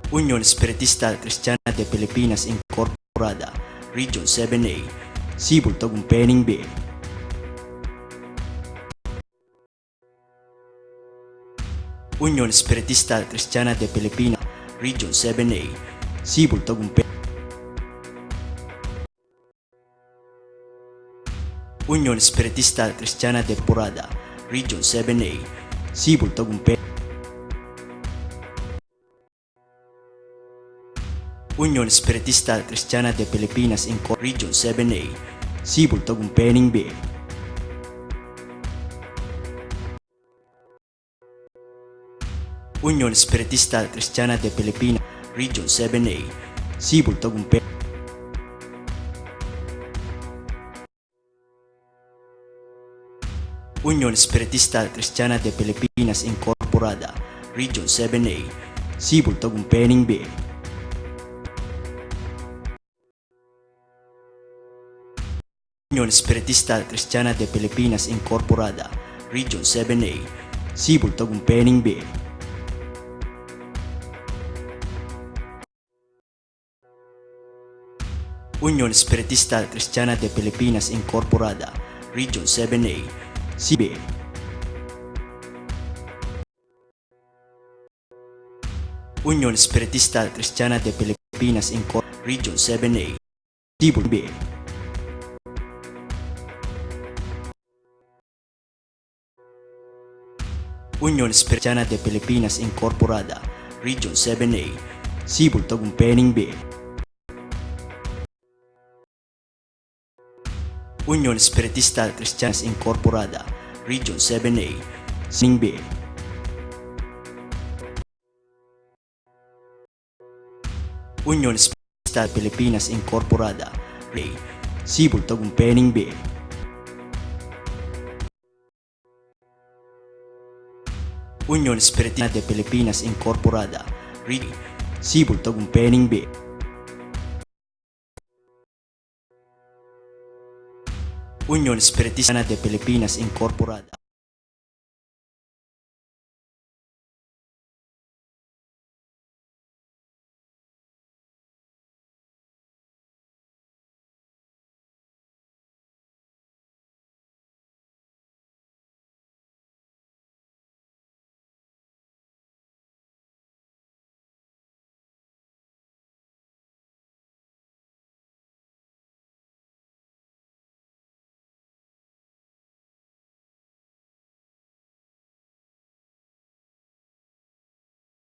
Unión Espiritista Cristiana de Pilipinas Incorporada, Region 7A, Cebu, Tagumpay B. Unión Espiritista Cristiana de Pilipinas, Region 7A, Cebu, Tagumpay. Unión Espiritista Cristiana de Porada, Region 7A, Cebu, Tagumpay. Unión Espiritista Cristiana de Pilipinas Region 7A, Cebu, Tagumpay B. Unión Espiritista Cristiana de Pilipinas, Region 7A, Cebu, Tagumpay. Unión Espiritista Cristiana de Pilipinas Incorporada, Region 7A, Cebu, Tagumpay B. Unión Espiritista Cristiana de Pilipinas Incorporada, Region 7A, Cebu, Tagumpay B. Unión Espiritista Cristiana de Pilipinas Incorporada, Region 7A, Cebu. Unión Espiritista Cristiana de Pilipinas Incorporada, Region 7A, Cebu B. Unión Espiritista de Pilipinas Incorporada, Region 7A, Cebu, Tagumpay B. Unión Espiritista Cristiana Incorporada, Region 7A, Cebu B. Unión Espiritista de Pilipinas Incorporada, Cebu, Tagumpay B. Unión Espiritista de Pilipinas Incorporada, Cebu, Tagumpay B. Unión Espiritista de Pilipinas Incorporada.